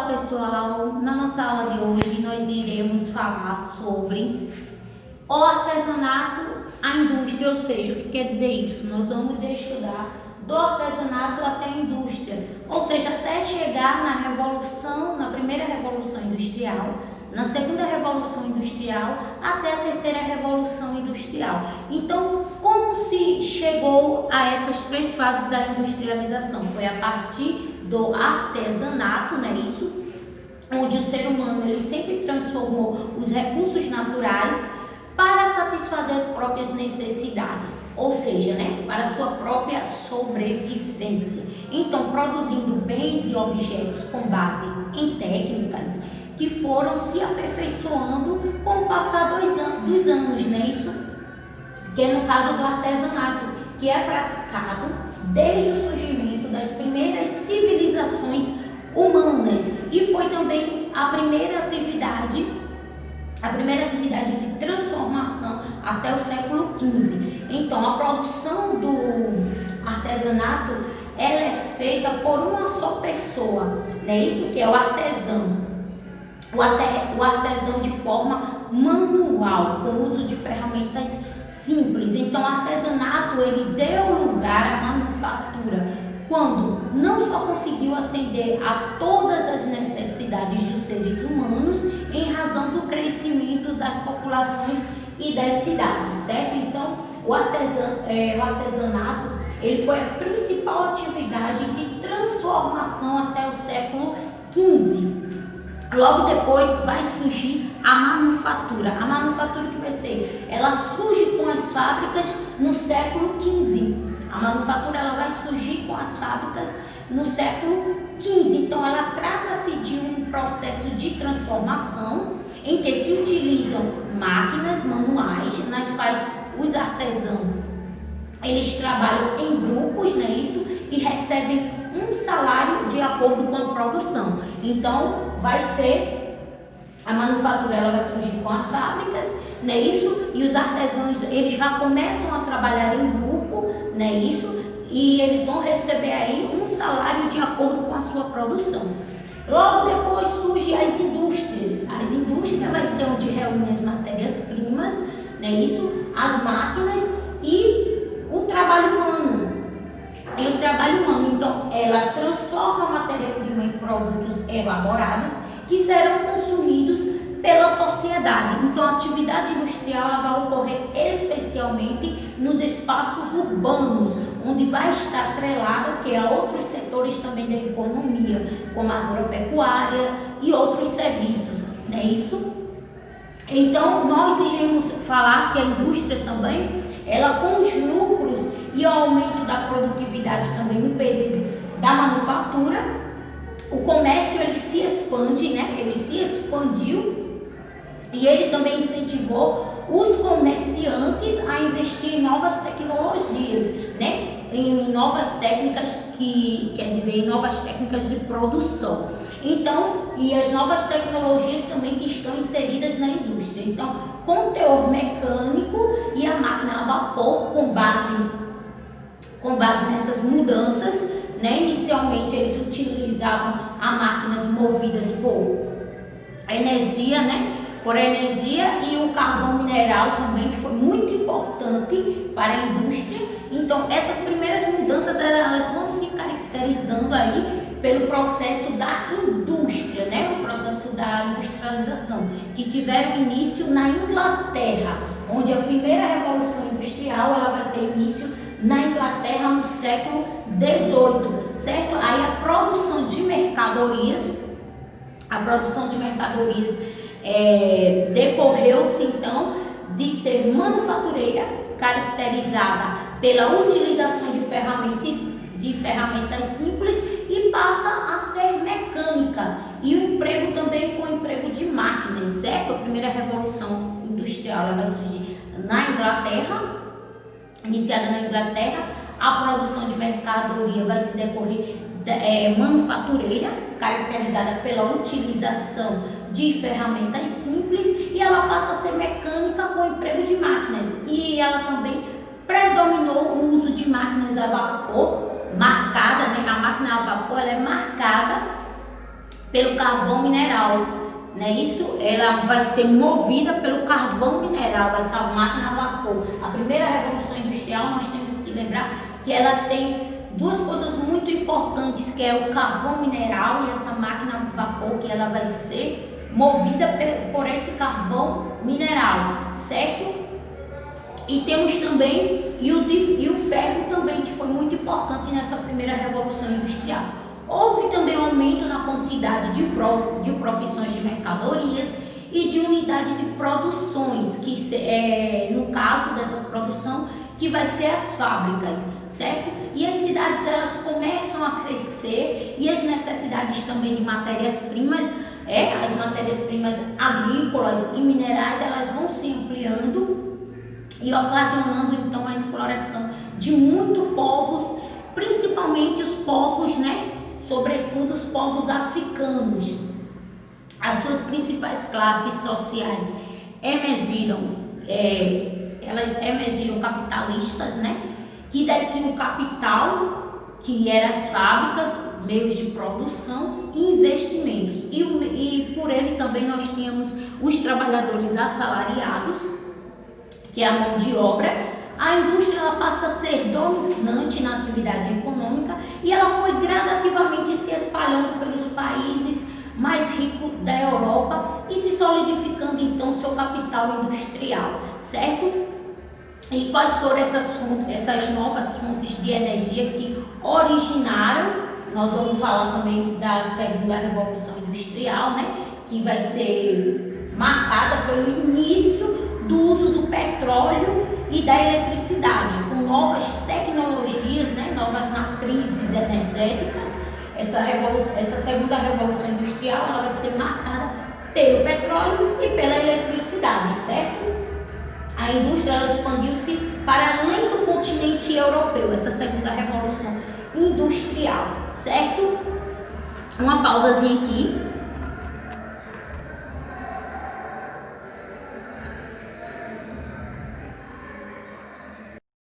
Olá pessoal, na nossa aula de hoje nós iremos falar sobre o artesanato, a indústria, ou seja, o que quer dizer isso? Nós vamos estudar do artesanato até a indústria, ou seja, até chegar na revolução, na primeira revolução industrial, na segunda revolução industrial, até a terceira revolução industrial. Então, como se chegou a essas três fases da industrialização? Foi a partir do artesanato, né, isso, onde o ser humano ele sempre transformou os recursos naturais para satisfazer as próprias necessidades, ou seja, né, para a sua própria sobrevivência. Então, produzindo bens e objetos com base em técnicas que foram se aperfeiçoando com o passar dos anos, né, isso, que é no caso do artesanato, que é praticado desde o surgimento das primeiras civilizações humanas e foi também a primeira atividade de transformação até o século XV. Então, a produção do artesanato ela é feita por uma só pessoa, né? Isso que é o artesão. O artesão de forma manual, com uso de ferramentas simples. Então, o artesanato ele deu lugar à manufatura, quando não só conseguiu atender a todas as necessidades dos seres humanos em razão do crescimento das populações e das cidades, certo? Então, o artesanato ele foi a principal atividade de transformação até o século XV. Logo depois vai surgir a manufatura. A manufatura que vai ser, ela surge com as fábricas no século XV. A manufatura ela vai surgir com as fábricas no século XV. Então ela trata-se de um processo de transformação em que se utilizam máquinas manuais nas quais os artesãos eles trabalham em grupos, né, isso, e recebem um salário de acordo com a produção. Então vai ser a manufatura, ela vai surgir com as fábricas, né, isso, e os artesãos eles já começam a trabalhar em grupo, né, isso, e eles vão receber aí um salário de acordo com a sua produção. Logo depois surgem as indústrias. As indústrias vai ser onde reúne as matérias-primas, né, isso, as máquinas e o trabalho humano. Então, ela transforma a matéria-prima em produtos elaborados que serão consumidos pela sociedade. Então, a atividade industrial ela vai ocorrer especialmente nos espaços urbanos, onde vai estar atrelada a outros setores também da economia, como a agropecuária e outros serviços, não é isso? Então, nós iremos falar que a indústria também, ela com os lucros e o aumento da produtividade também no período da manufatura, o comércio ele se expande, né? Ele se expandiu e ele também incentivou os comerciantes a investir em novas tecnologias, né? Em novas técnicas em novas técnicas de produção. Então, e as novas tecnologias também que estão inseridas na indústria. Então, com teor mecânico e a máquina a vapor com base nessas mudanças, né? Inicialmente eles utilizavam as máquinas movidas por energia, né? Por energia e o carvão mineral também, que foi muito importante para a indústria. Então, essas primeiras mudanças elas vão se caracterizando aí pelo processo da indústria, né? O processo da industrialização, que tiveram início na Inglaterra, onde a primeira revolução industrial ela vai ter início na Inglaterra no século XVIII, certo? Aí a produção de mercadorias decorreu-se então de ser manufatureira, caracterizada pela utilização de ferramentas simples e passa a ser mecânica e o emprego também com o emprego de máquinas, certo? A primeira revolução industrial ela vai surgir na Inglaterra, iniciada na Inglaterra. A produção de mercadoria vai se decorrer manufatureira, caracterizada pela utilização de ferramentas simples, e ela passa a ser mecânica com emprego de máquinas, e ela também predominou o uso de máquinas a vapor, marcada, né? A máquina a vapor ela é marcada pelo carvão mineral, né? Isso, ela vai ser movida pelo carvão mineral, essa máquina a vapor. A primeira revolução industrial, nós temos que lembrar que ela tem duas coisas muito importantes, que é o carvão mineral e essa máquina a vapor, que ela vai ser movida por esse carvão mineral, certo? E temos também o ferro também, que foi muito importante nessa primeira revolução industrial. Houve também um aumento na quantidade de profissões de mercadorias e de unidade de produções, que no caso dessa produção, que vai ser as fábricas, certo? E as cidades, elas começam a crescer e as necessidades também de matérias-primas, as matérias-primas agrícolas e minerais, elas vão se ampliando e ocasionando então a exploração de muitos povos, principalmente os povos, né? Sobretudo os povos africanos. As suas principais classes sociais elas emergiram capitalistas, né? Que detinham o capital, que eram as fábricas, meios de produção e investimentos. E por ele também nós tínhamos os trabalhadores assalariados, que é a mão de obra. A indústria, ela passa a ser dominante na atividade econômica e ela foi gradativamente se espalhando pelos países mais ricos da Europa e se solidificando então seu capital industrial, certo? E quais foram essas novas fontes de energia que originaram? Nós vamos falar também da segunda revolução industrial, né? Que vai ser marcada pelo início do uso do petróleo e da eletricidade, com novas tecnologias, né, novas matrizes energéticas. Essa segunda revolução industrial, ela vai ser marcada pelo petróleo e pela eletricidade, certo? A indústria expandiu-se para além do continente europeu, essa segunda revolução industrial, certo? Uma pausazinha aqui.